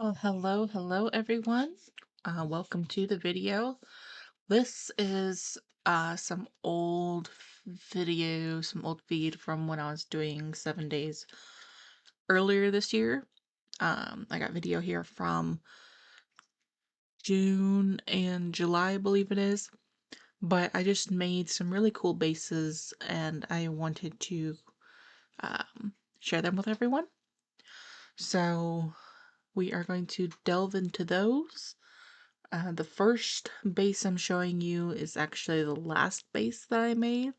Oh, hello everyone. Welcome to the video. This is some old video, some old feed from when I was doing 7 days earlier this year. I got video here from June and July, I believe it is. But I just made some really cool bases and I wanted to share them with everyone. So we are going to delve into those. The first base I'm showing you is actually the last base that I made.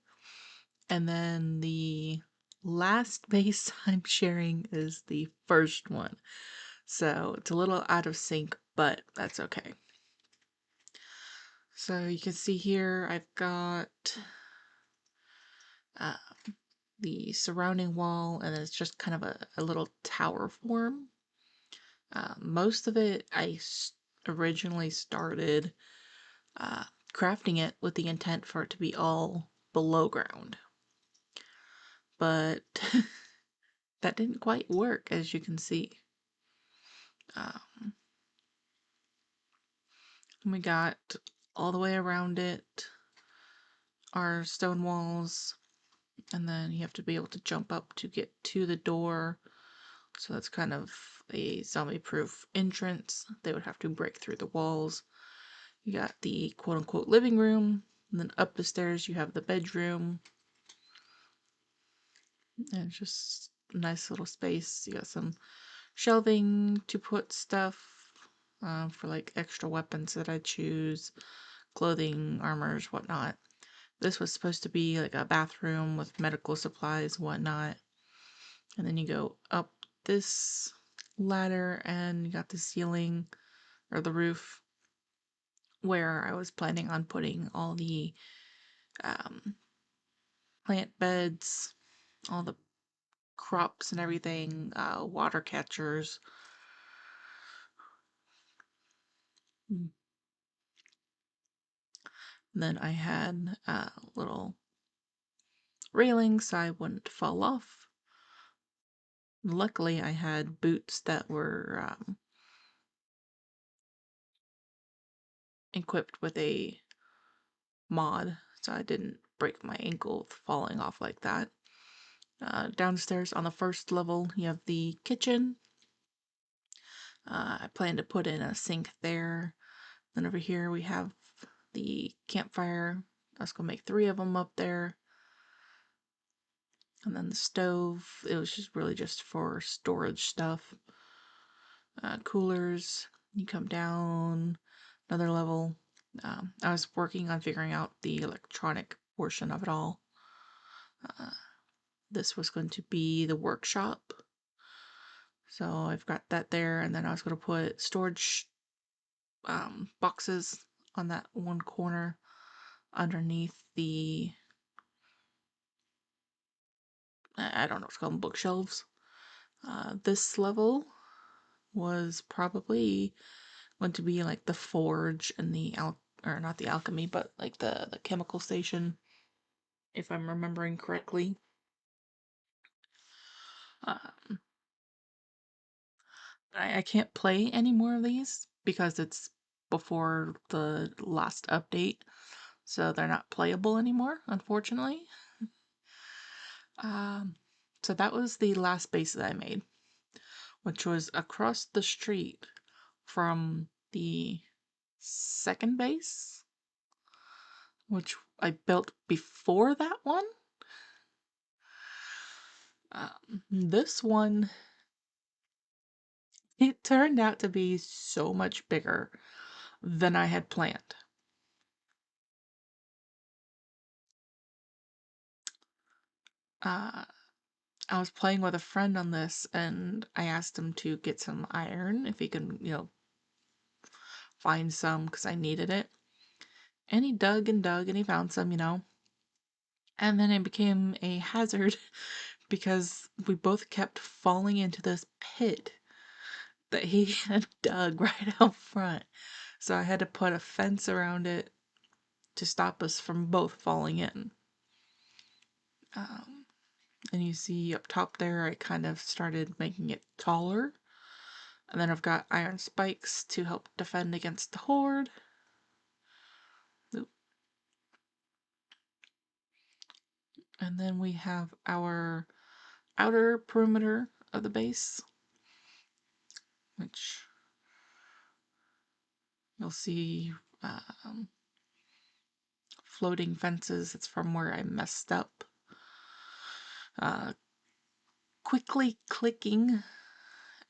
And then the last base I'm sharing is the first one. So it's a little out of sync, but that's okay. So you can see here I've got uh, the surrounding wall, and it's just kind of a little tower form. Most of it originally started crafting it with the intent for it to be all below ground. But that didn't quite work, as you can see. Um, we got all the way around it, our stone walls, and then you have to be able to jump up to get to the door. So that's kind of a zombie-proof entrance. They would have to break through the walls. You got the quote-unquote living room, and then up the stairs you have the bedroom. And it's just a nice little space. You got some shelving to put stuff for like extra weapons that I choose, clothing, armors, whatnot. This was supposed to be like a bathroom with medical supplies, whatnot. And then you go up this ladder and you got the ceiling or the roof where I was planning on putting all the um, plant beds, all the crops and everything, water catchers. And then I had a little railing so I wouldn't fall off. Luckily, I had boots that were equipped with a mod, so I didn't break my ankle falling off like that. Downstairs on the first level, you have the kitchen. I plan to put in a sink there. Then over here we have the campfire. I was gonna make 3 of them up there. And then the stove, it was just really just for storage stuff. Coolers, you come down another level. I was working on figuring out the electronic portion of it all. Uh, this was going to be the workshop. So I've got that there, and then I was going to put storage boxes on that one corner underneath the, I don't know what's called, bookshelves. This level was probably going to be like the forge and the or not the alchemy, but like the chemical station, if I'm remembering correctly. Um, I can't play any more of these because it's before the last update, so they're not playable anymore, unfortunately. Um, so that was the last base that I made, which was across the street from the second base, which I built before that one. This one, it turned out to be so much bigger than I had planned. Uh, I was playing with a friend on this and I asked him to get some iron if he can, find some because I needed it. And he dug and he found some. And then it became a hazard because we both kept falling into this pit that he had dug right out front. So I had to put a fence around it to stop us from both falling in. Um, and you see up top there, I kind of started making it taller. And then I've got iron spikes to help defend against the horde. Oop. And then we have our outer perimeter of the base, which you'll see floating fences. It's from where I messed up. Quickly clicking,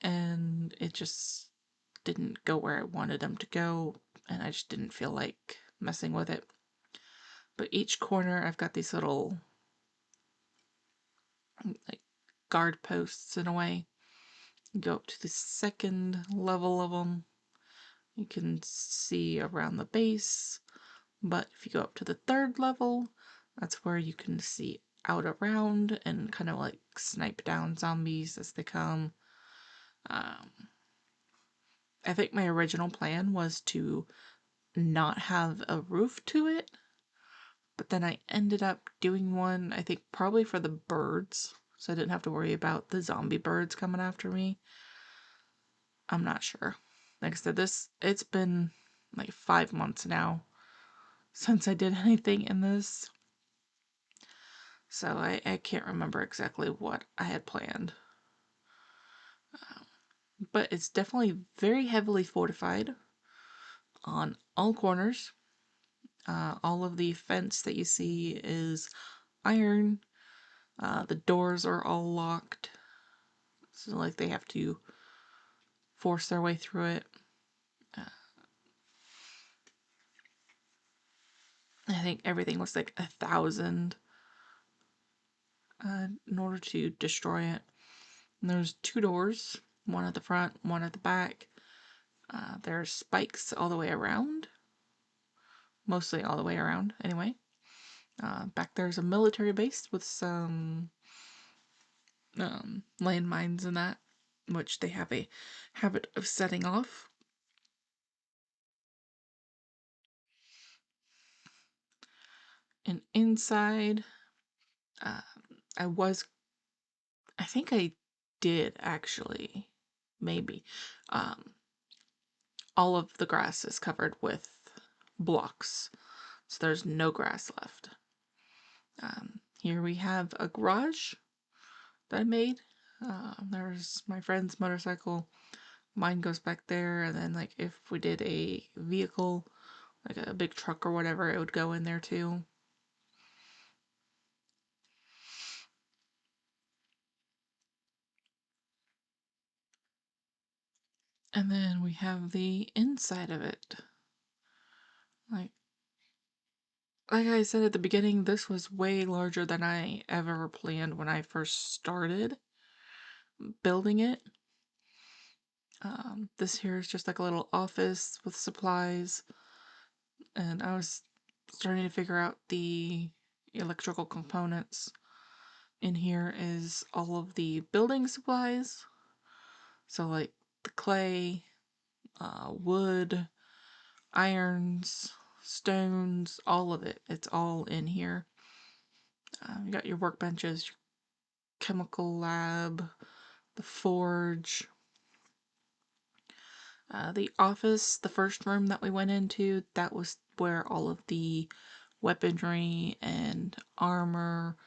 and it just didn't go where I wanted them to go, and I just didn't feel like messing with it. But each corner I've got these little like guard posts in a way. You go up to the second level of them, you can see around the base, but if you go up to the third level, that's where you can see out around and kind of like snipe down zombies as they come. I think my original plan was to not have a roof to it, but then I ended up doing one, I think probably for the birds, so I didn't have to worry about the zombie birds coming after me. I'm not sure. Like I said, it's been like 5 months now since I did anything in this, so I can't remember exactly what I had planned. But it's definitely very heavily fortified on all corners. All of the fence that you see is iron. The doors are all locked, so like they have to force their way through it. I think everything was like 1,000 in order to destroy it. And there's 2 doors, one at the front, one at the back. There's spikes all the way around, mostly all the way around anyway. Back there's a military base with some landmines and that, which they have a habit of setting off. And inside, uh, I think I did actually, maybe. All of the grass is covered with blocks, so there's no grass left. Here we have a garage that I made. There's my friend's motorcycle. Mine goes back there, and then like if we did a vehicle, like a big truck or whatever, it would go in there too. And then we have the inside of it. Like I said at the beginning, this was way larger than I ever planned when I first started building it. This here is just like a little office with supplies, and I was starting to figure out the electrical components. In here is all of the building supplies, so like the clay, wood, irons, stones, all of it. It's all in here. You got your workbenches, your chemical lab, the forge. The office, the first room that we went into, that was where all of the weaponry and armor,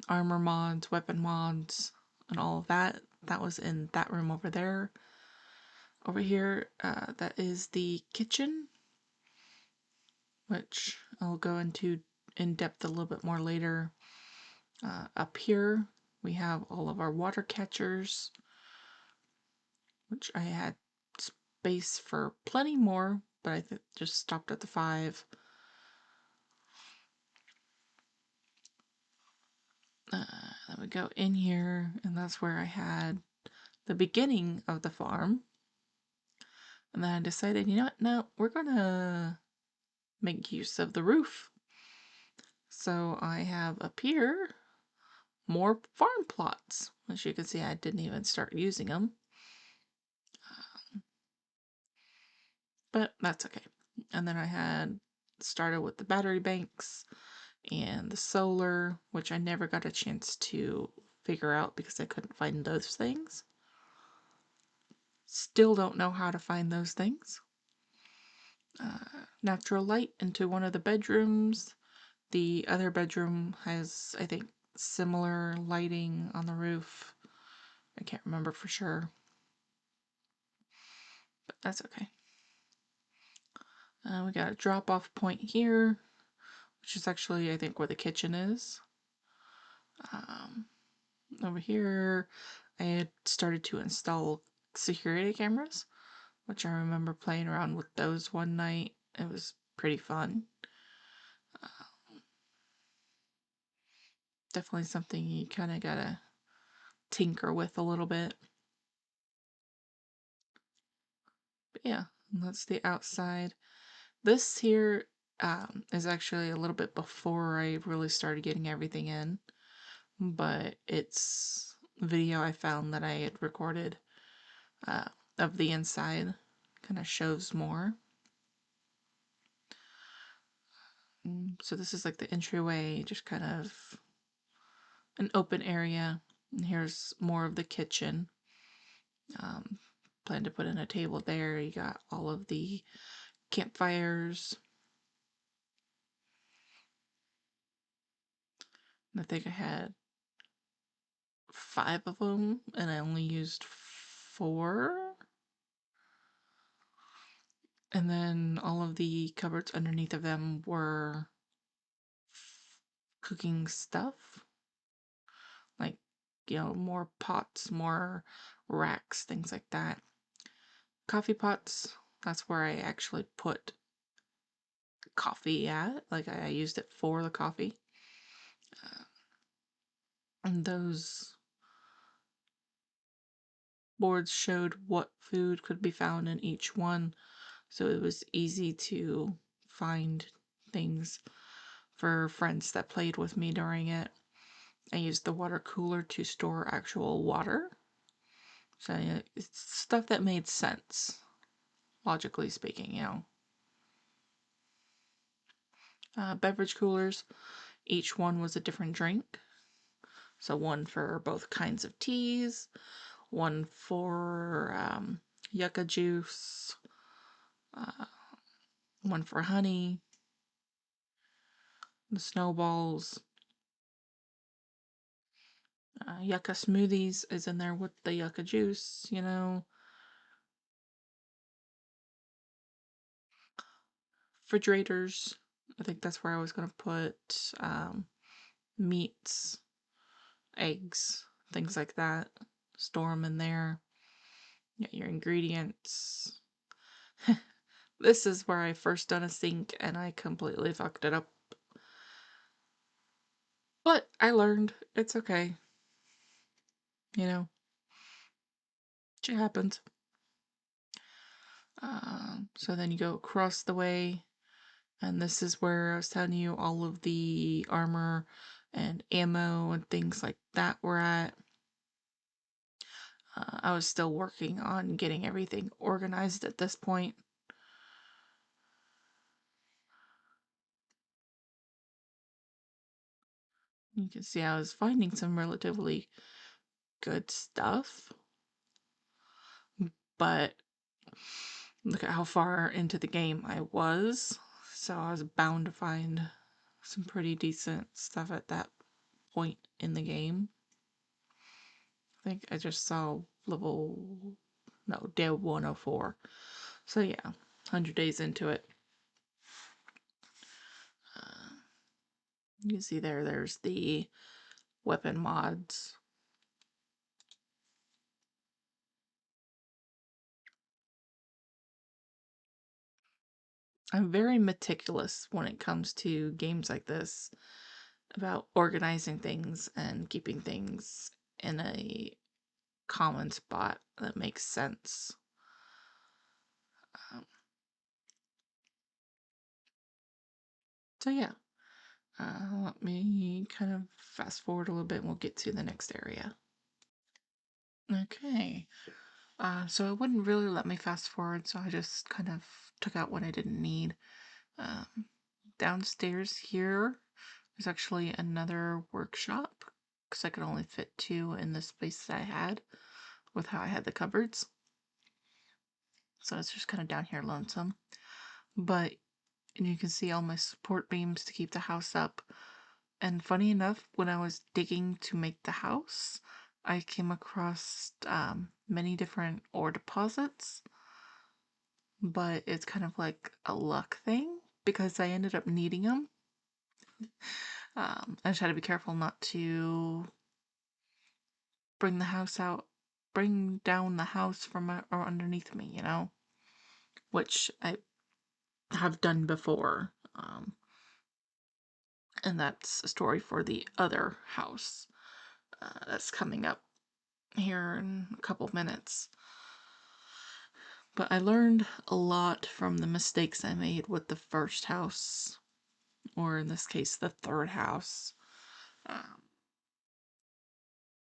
armor mods, weapon mods, and all of that. That was in that room over there. Over here, that is the kitchen, which I'll go into in depth a little bit more later. Up here, we have all of our water catchers, which I had space for plenty more, but I just stopped at the 5. Then we go in here, and that's where I had the beginning of the farm. And then I decided, you know what, no, we're gonna make use of the roof. So I have up here more farm plots. As you can see, I didn't even start using them. But that's okay. And then I had started with the battery banks and the solar, which I never got a chance to figure out because I couldn't find those things. Still don't know how to find those things. Natural light into one of the bedrooms. The other bedroom has, I think, similar lighting on the roof. I can't remember for sure, but that's okay. We got a drop-off point here, which is actually, I think, where the kitchen is. Over here, I had started to install security cameras, which I remember playing around with those one night. It was pretty fun. Definitely something you kind of gotta tinker with a little bit. But yeah, that's the outside. This here is actually a little bit before I really started getting everything in, but it's video I found that I had recorded uh, of the inside. Kind of shows more. So this is like the entryway, just kind of an open area. And here's more of the kitchen. Plan to put in a table there. You got all of the campfires. I think I had 5 of them, and I only used 4. And then all of the cupboards underneath of them were cooking stuff. Like, more pots, more racks, things like that. Coffee pots, that's where I actually put coffee at. Like, I used it for the coffee. And those boards showed what food could be found in each one, so it was easy to find things for friends that played with me during it. I used the water cooler to store actual water, so it's stuff that made sense, logically speaking. Beverage coolers, each one was a different drink, so one for both kinds of teas, one for yucca juice, one for honey, the snowballs. Yucca smoothies is in there with the yucca juice. Refrigerators, I think that's where I was going to put meats, eggs, things like that. Store them in there. Get your ingredients. This is where I first done a sink and I completely fucked it up. But I learned. It's okay. Shit happens. So then you go across the way, and this is where I was telling you all of the armor and ammo and things like that were at. I was still working on getting everything organized at this point. You can see I was finding some relatively good stuff, but look at how far into the game I was. So I was bound to find some pretty decent stuff at that point in the game. I think I just saw day 104. So yeah, 100 days into it. You can see there's the weapon mods. I'm very meticulous when it comes to games like this about organizing things and keeping things in a common spot that makes sense. Um, so yeah, let me kind of fast forward a little bit and we'll get to the next area. Okay, so it wouldn't really let me fast forward, so I just kind of took out what I didn't need. Um, Downstairs here is actually another workshop because I could only fit 2 in the space that I had with how I had the cupboards. So it's just kind of down here lonesome. But and you can see all my support beams to keep the house up. And funny enough, when I was digging to make the house, I came across many different ore deposits, but it's kind of like a luck thing because I ended up needing them. I just had to be careful not to bring the house out, bring down the house from or underneath me, which I have done before. And that's a story for the other house that's coming up here in a couple minutes. But I learned a lot from the mistakes I made with the first house, or in this case, the third house, um,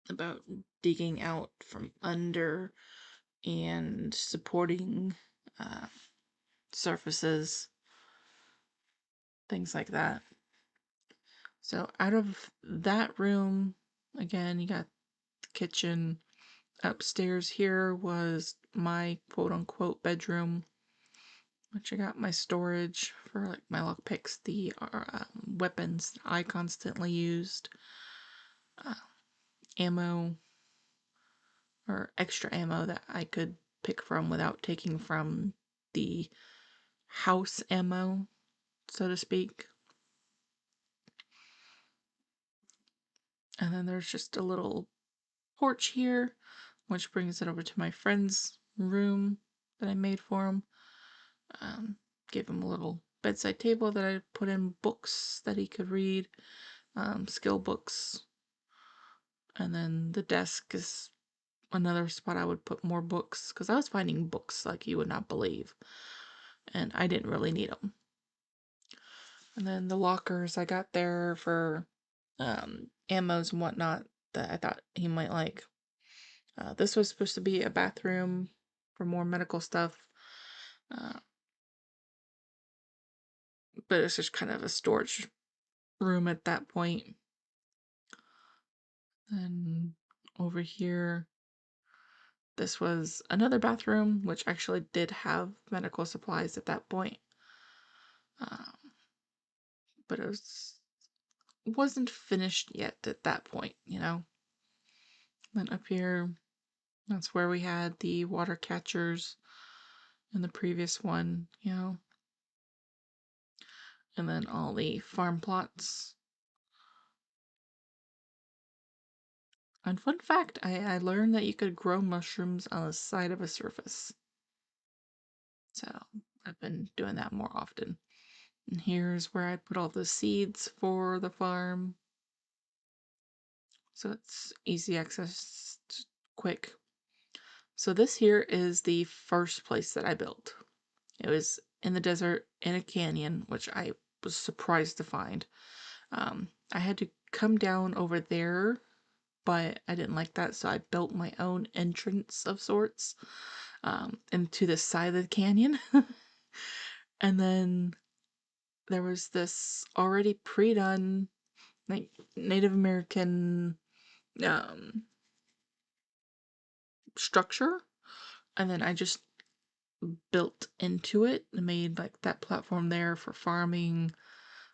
about digging out from under and supporting uh, surfaces, things like that. So out of that room, again, you got the kitchen. Upstairs here was my quote unquote bedroom, which I got my storage for like my lockpicks, the weapons I constantly used, uh, ammo or extra ammo that I could pick from without taking from the house ammo, so to speak. And then there's just a little porch here, which brings it over to my friend's room that I made for him. Um, Gave him a little bedside table that I put in books that he could read, skill books. And then the desk is another spot I would put more books because I was finding books like you would not believe, and I didn't really need them. And then the lockers I got there for ammos and whatnot that I thought he might like. This was supposed to be a bathroom for more medical stuff, uh, but it's just kind of a storage room at that point. And over here, this was another bathroom, which actually did have medical supplies at that point. Um, but wasn't finished yet at that point. Then up here, that's where we had the water catchers in the previous one. And then all the farm plots. And fun fact, I learned that you could grow mushrooms on the side of a surface. So I've been doing that more often. And here's where I put all the seeds for the farm. So it's easy access, quick. So this here is the first place that I built. It was in the desert in a canyon, which I was surprised to find. I had to come down over there, but I didn't like that, so I built my own entrance of sorts into the side of the canyon. And then there was this already pre-done like Native American structure, and then I just built into it and made like that platform there for farming,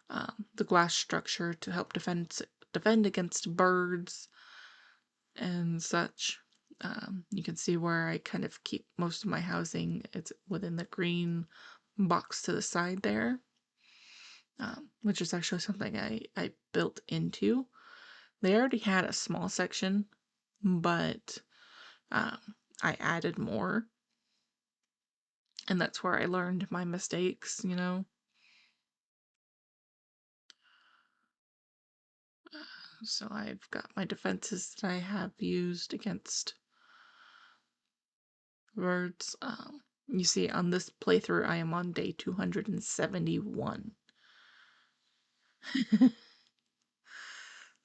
the glass structure to help defend against birds and such. You can see where I kind of keep most of my housing. It's within the green box to the side there, which is actually something I built into. They already had a small section, but um, I added more. And that's where I learned my mistakes. So I've got my defenses that I have used against birds. You see, on this playthrough, I am on day 271.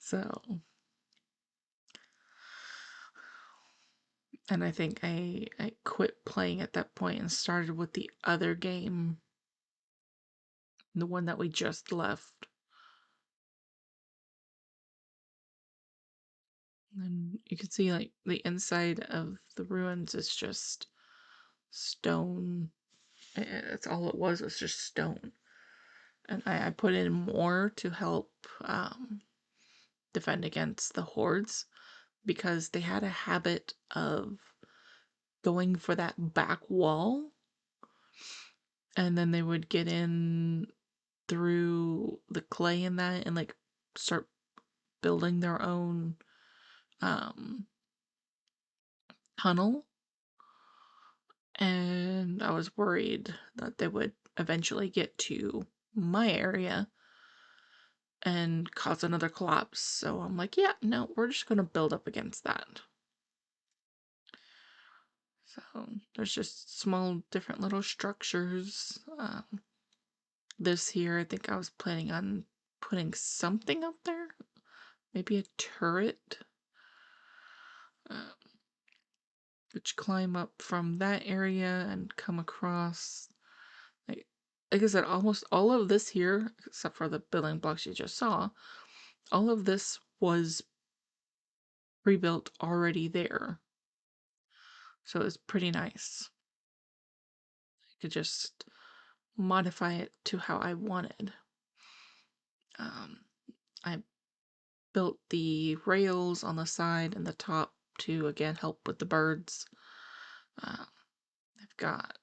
So, and I think I quit playing at that point and started with the other game, the one that we just left. And you can see like the inside of the ruins is just stone. That's all it was just stone. And I put in more to help defend against the hordes because they had a habit of going for that back wall, and then they would get in through the clay in that and like start building their own um tunnel. And I was worried that they would eventually get to my area and cause another collapse. So I'm like, yeah, no, we're just gonna build up against that. So there's just small different little structures. This here, I think I was planning on putting something up there. Maybe a turret. Uh, which climb up from that area and come across. Like, like I said, almost all of this here, except for the building blocks you just saw, all of this was pre-built already there. So it's pretty nice. I could just modify it to how I wanted. I built the rails on the side and the top to again help with the birds. I've got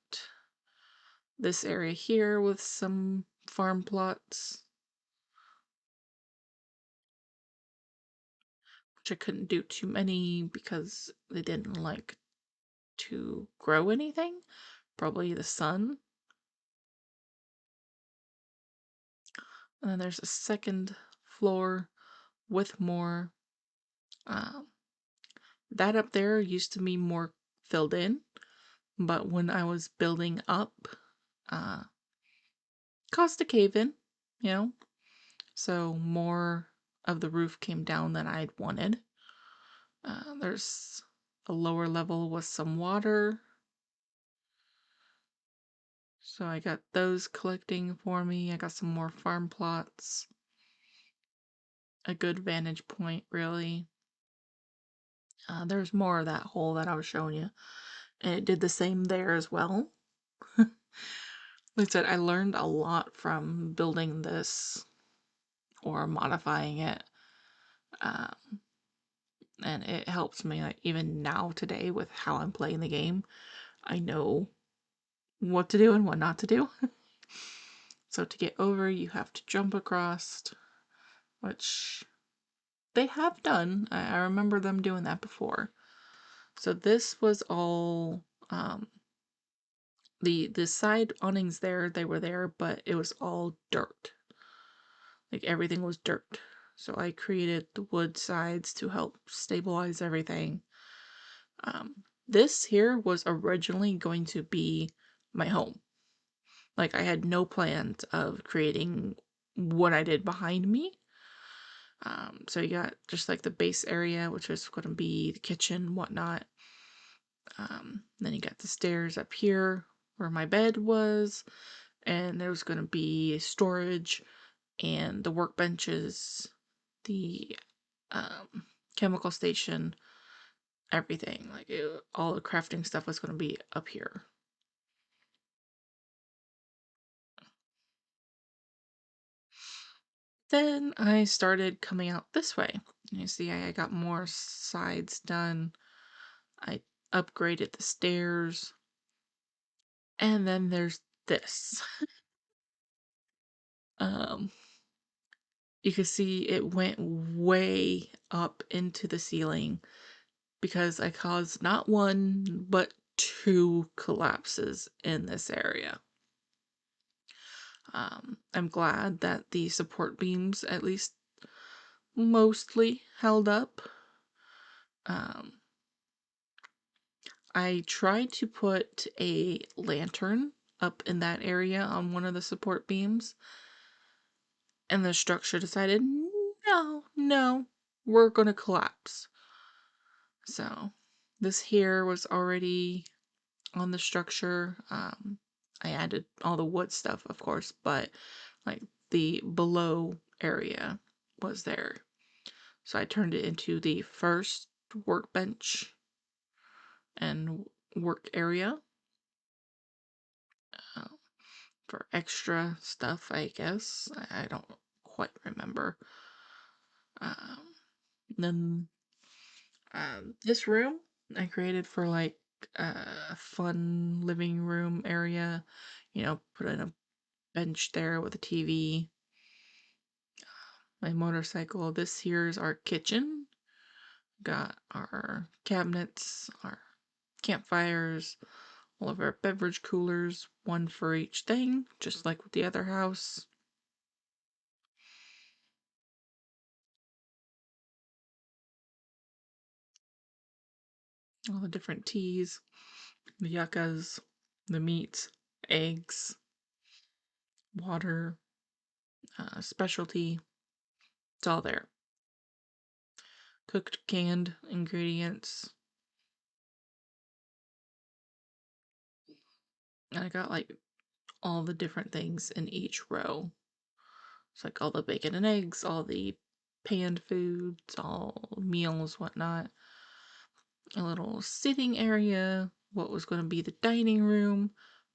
this area here with some farm plots, which I couldn't do too many because they didn't like to grow anything. Probably the sun. And then there's a second floor with more. Um, that up there used to be more filled in, but when I was building up, uh, caused a cave in, you know, so more of the roof came down than I'd wanted. There's a lower level with some water. So I got those collecting for me. I got some more farm plots. A good vantage point, really. There's more of that hole that I was showing you. And it did the same there as well. Like I said, I learned a lot from building this or modifying it. Um, and it helps me, like, even now today with how I'm playing the game. I know what to do and what not to do. So to get over, you have to jump across, which they have done. I remember them doing that before. So this was all the side awnings there, they were there, but it was all dirt. Like everything was dirt. So I created the wood sides to help stabilize everything. This here was originally going to be my home. Like I had no plans of creating what I did behind me. So you got just like the base area, which is going to be the kitchen, whatnot. Then you got the stairs up here where my bed was, and there was going to be storage and the workbenches, the chemical station, everything. Like all the crafting stuff was going to be up here. Then I started coming out this way. You see, I got more sides done. I upgraded the stairs. And then there's this. um, you can see it went way up into the ceiling because I caused not one, but two collapses in this area. I'm glad that the support beams at least mostly held up. I tried to put a lantern up in that area on one of the support beams, and the structure decided, no, we're gonna collapse. So this here was already on the structure. I added all the wood stuff, of course, but like the below area was there. So I turned it into the first workbench and work area. for extra stuff, I guess. I don't quite remember. Um, then this room I created for like a fun living room area. Put in a bench there with a TV, my motorcycle. This here's our kitchen. Got our cabinets, our campfires, all of our beverage coolers, one for each thing, just like with the other house. All the different teas, the yuccas, the meats, eggs, water, specialty. It's all there. Cooked canned ingredients. And I got like all the different things in each row. It's like all the bacon and eggs, all the panned foods, all meals, whatnot. A little sitting area, what was going to be the dining room,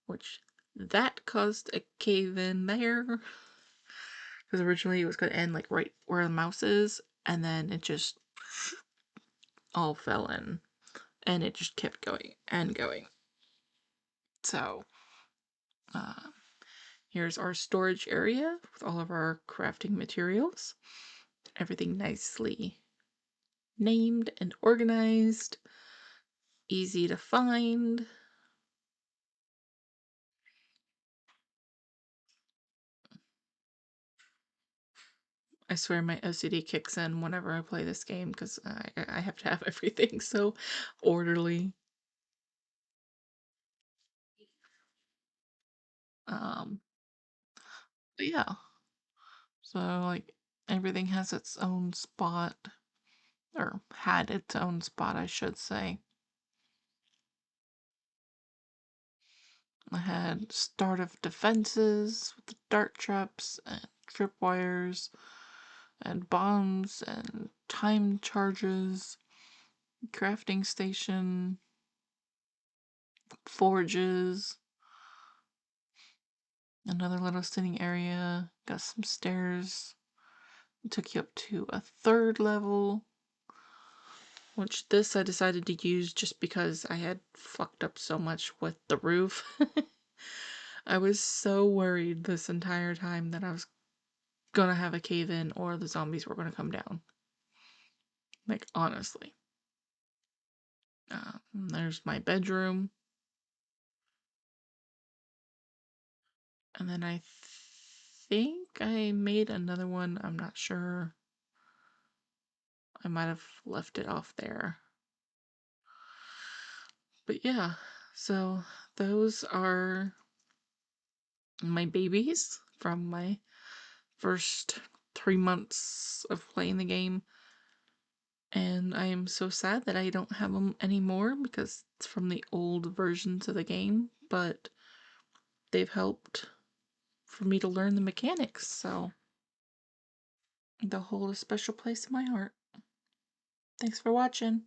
which that caused a cave in there. Because originally it was going to end like right where the mouse is, and then it just all fell in. And it just kept going and going. So, uh, here's our storage area with all of our crafting materials. Everything nicely named and organized, easy to find. I swear my OCD kicks in whenever I play this game because I have to have everything so orderly. Um, but yeah, so like everything has its own spot, or had its own spot, I should say. I had start of defenses with the dart traps and tripwires and bombs and time charges, crafting station, forges, another little sitting area, got some stairs. It took you up to a third level, which this I decided to use just because I had fucked up so much with the roof. I was so worried this entire time that I was gonna have a cave in or the zombies were gonna come down. Like, honestly. There's my bedroom. And then I think I made another one. I'm not sure. I might have left it off there. But yeah, so those are my babies from my first 3 months of playing the game. And I am so sad that I don't have them anymore because it's from the old versions of the game. But they've helped for me to learn the mechanics, so they'll hold a special place in my heart. Thanks for watching.